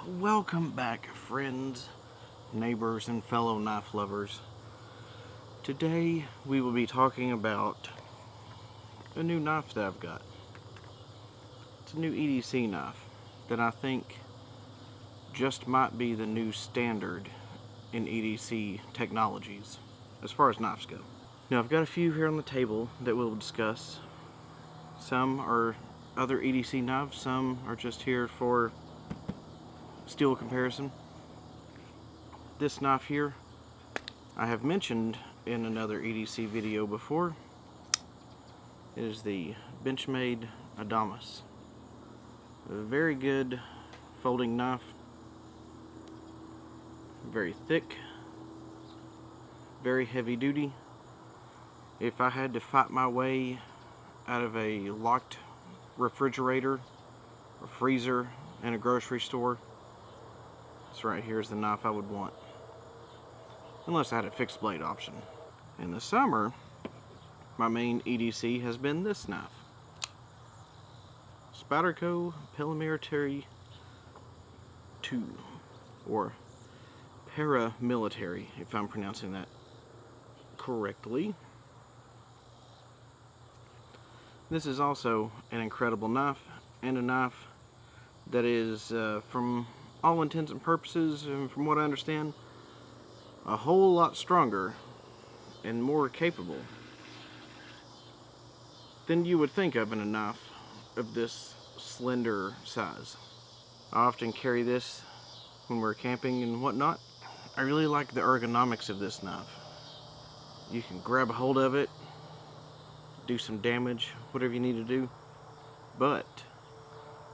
Welcome back, friends, neighbors, and fellow knife lovers. Today we will be talking about a new knife that I've got. It's a new EDC knife that I think just might be the new standard in EDC technologies as far as knives go. Now, I've got a few here on the table that we'll discuss. Some are other EDC knives, some are just here for steel comparison. This knife here I have mentioned in another EDC video before. It is the Benchmade Adamas. A very good folding knife, very thick, very heavy duty. If I had to fight my way out of a locked refrigerator or freezer in a grocery store, this right here is the knife I would want, unless I had a fixed blade option. In the summer, my main EDC has been this knife, Spyderco Paramilitary 2, or Paramilitary, if I'm pronouncing that correctly. This is also an incredible knife, and a knife that is, from all intents and purposes, and from what I understand, a whole lot stronger and more capable than you would think of in a knife of this slender size. I often carry this when we're camping and whatnot. I really like the ergonomics of this knife. You can grab a hold of it, do some damage, whatever you need to do, but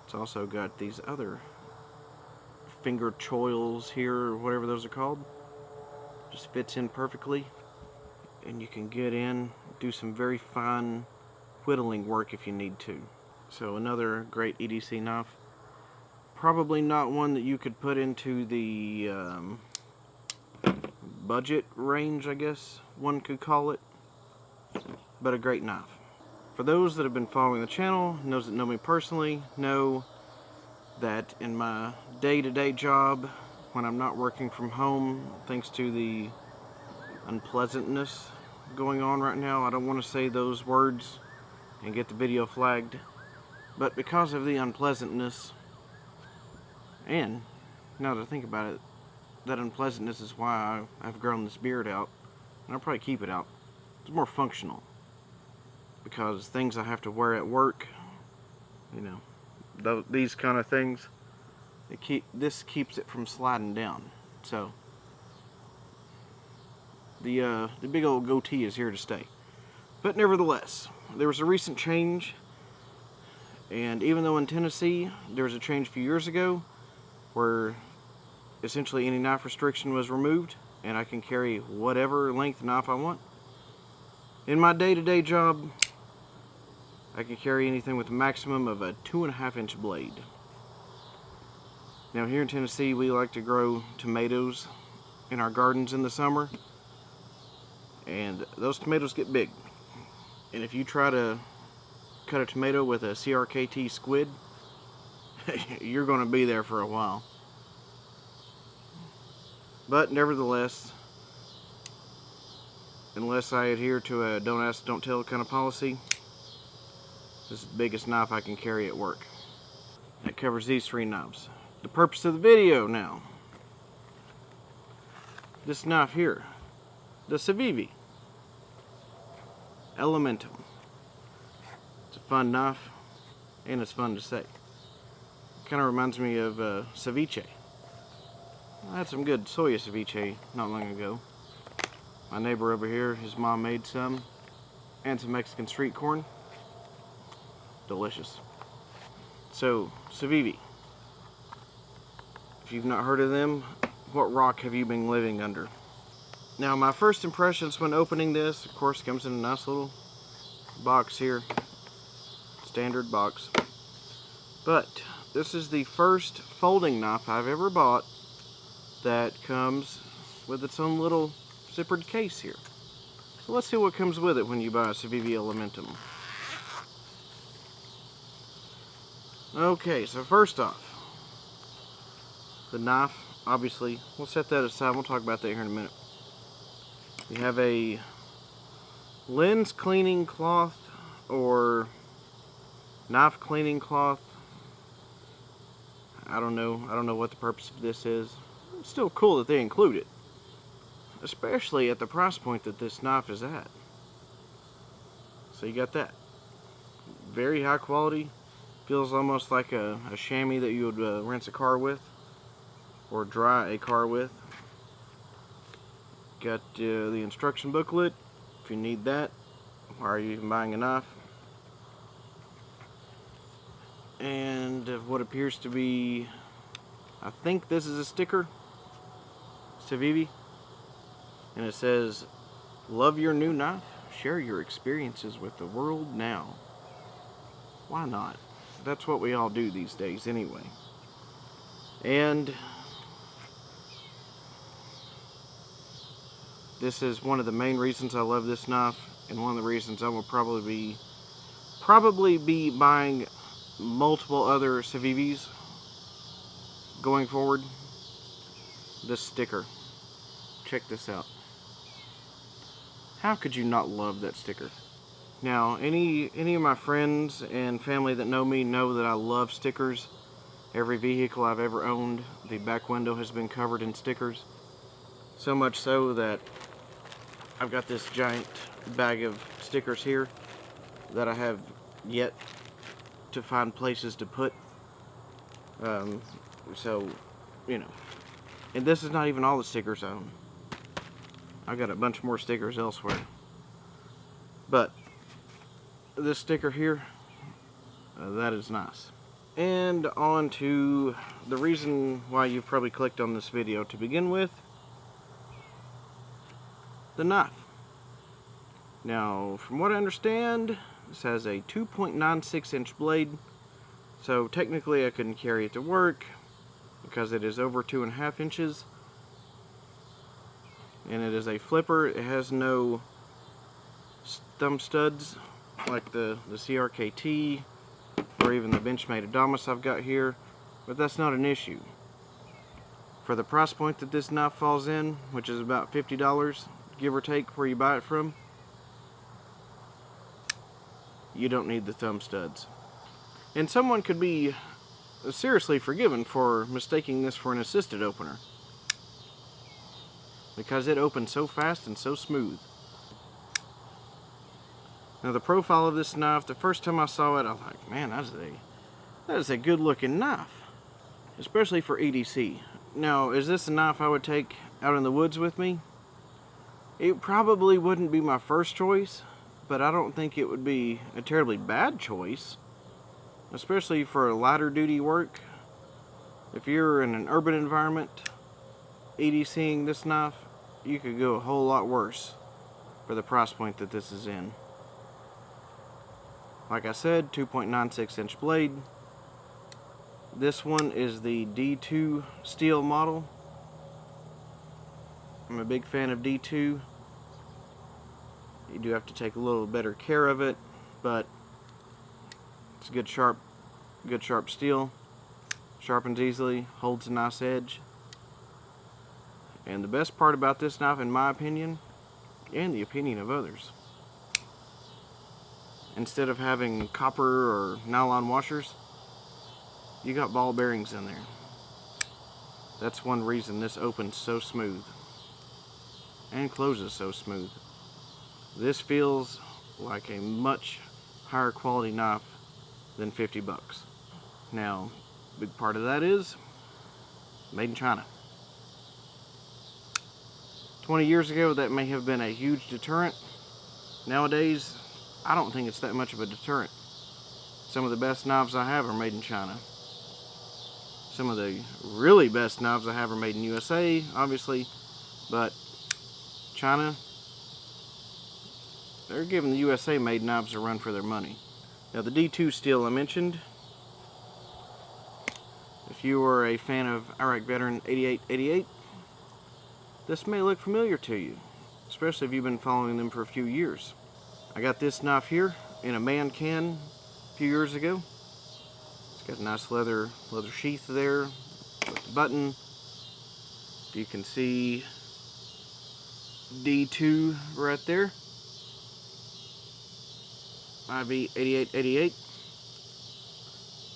it's also got these other finger choils here, or whatever those are called. Just fits in perfectly, and you can get in, do some very fine whittling work if you need to. So another great EDC knife. Probably not one that you could put into the budget range, I guess one could call it, but a great knife. For those that have been following the channel, those that know me personally, know that in my day-to-day job, when I'm not working from home, thanks to the unpleasantness going on right now, I don't want to say those words and get the video flagged, but because of the unpleasantness, and now that I think about it, that unpleasantness is why I've grown this beard out, and I'll probably keep it out. It's more functional, because things I have to wear at work, you know, these kind of things, this keeps it from sliding down. So the big old goatee is here to stay. But nevertheless, there was a recent change, and even though in Tennessee there was a change a few years ago where essentially any knife restriction was removed and I can carry whatever length knife I want, in my day-to-day job I can carry anything with a maximum of a 2.5-inch blade. Now here in Tennessee, we like to grow tomatoes in our gardens in the summer, and those tomatoes get big. And if you try to cut a tomato with a CRKT squid, you're going to be there for a while. But nevertheless, unless I adhere to a don't ask, don't tell kind of policy, this is the biggest knife I can carry at work. That covers these three knives. The purpose of the video now. This knife here, the Civivi Elementum. It's a fun knife, and it's fun to say. Kind of reminds me of ceviche. I had some good soya ceviche not long ago. My neighbor over here, his mom made some, and some Mexican street corn. Delicious. So, Civivi. If you've not heard of them, what rock have you been living under? Now, my first impressions when opening this, of course, comes in a nice little box here. Standard box. But this is the first folding knife I've ever bought that comes with its own little zippered case here. So let's see what comes with it when you buy a Civivi Elementum. Okay, so first off, the knife, obviously, we'll set that aside. We'll talk about that here in a minute. You have a lens cleaning cloth or knife cleaning cloth. I don't know what the purpose of this is. It's still cool that they include it, especially at the price point that this knife is at. So you got that. Very high quality. Feels almost like a chamois that you would rinse a car with or dry a car with. Got the instruction booklet if you need that, or are you even buying a knife. And what appears to be, I think this is a sticker, Civivi, and it says, "Love your new knife? Share your experiences with the world now." Why not? That's what we all do these days anyway. And this is one of the main reasons I love this knife, and one of the reasons I will probably be buying multiple other Civivis going forward. This sticker. Check this out. How could you not love that sticker? Now, any of my friends and family that know me know that I love stickers. Every vehicle I've ever owned, the back window has been covered in stickers. So much so that I've got this giant bag of stickers here that I have yet to find places to put. So, you know. And this is not even all the stickers I own. I've got a bunch more stickers elsewhere. But this sticker here, that is nice. And on to the reason why you've probably clicked on this video to begin with. The knife. Now, from what I understand, this has a 2.96 inch blade. So technically I couldn't carry it to work because it is over 2.5 inches. And it is a flipper. It has no thumb studs like the CRKT or even the Benchmade Adamas I've got here, but that's not an issue. For the price point that this knife falls in, which is about $50, give or take where you buy it from, you don't need the thumb studs. And someone could be seriously forgiven for mistaking this for an assisted opener, because it opens so fast and so smooth. Now the profile of this knife, the first time I saw it, I was like, man, that is a good looking knife, especially for EDC. Now, is this a knife I would take out in the woods with me? It probably wouldn't be my first choice, but I don't think it would be a terribly bad choice, especially for lighter duty work. If you're in an urban environment, EDCing this knife, you could go a whole lot worse for the price point that this is in. Like I said, 2.96 inch blade. This one is the D2 steel model. I'm a big fan of D2. You do have to take a little better care of it, but it's good sharp steel. Sharpens easily, holds a nice edge. And the best part about this knife, in my opinion, and the opinion of others, instead of having copper or nylon washers, you got ball bearings in there. That's one reason this opens so smooth and closes so smooth. This feels like a much higher quality knife than $50. Now, big part of that is made in China. 20 years ago, that may have been a huge deterrent. Nowadays, I don't think it's that much of a deterrent. Some of the best knives I have are made in China. Some of the really best knives I have are made in USA, obviously, but China, they're giving the USA made knives a run for their money. Now the D2 steel I mentioned, if you are a fan of Iraq Veteran 8888, this may look familiar to you, especially if you've been following them for a few years. I got this knife here in a man can a few years ago. It's got a nice leather sheath there, with the button. You can see D2 right there. IV8888.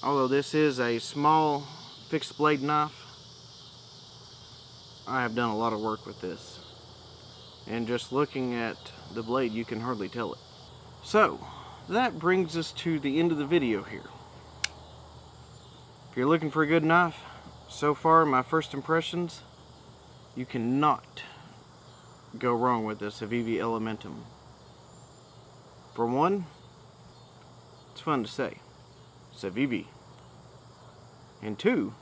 Although this is a small fixed blade knife, I have done a lot of work with this. And just looking at the blade, you can hardly tell it. So, that brings us to the end of the video here. If you're looking for a good knife, so far my first impressions, you cannot go wrong with this Civivi Elementum. For one, it's fun to say, Civivi. And two,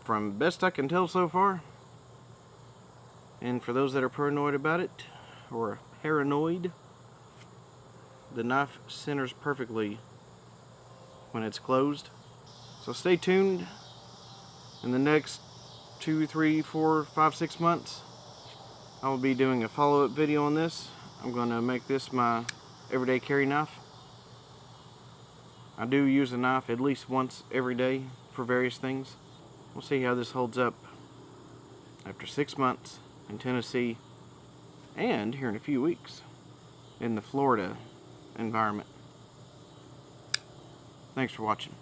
from best I can tell so far, and for those that are paranoid about it, or paranoid, the knife centers perfectly when it's closed. So stay tuned. In the next 2, 3, 4, 5, 6 months, I will be doing a follow-up video on this. I'm going to make this my everyday carry knife. I do use a knife at least once every day for various things. We'll see how this holds up after 6 months in Tennessee and here in a few weeks in the Florida environment. Thanks for watching.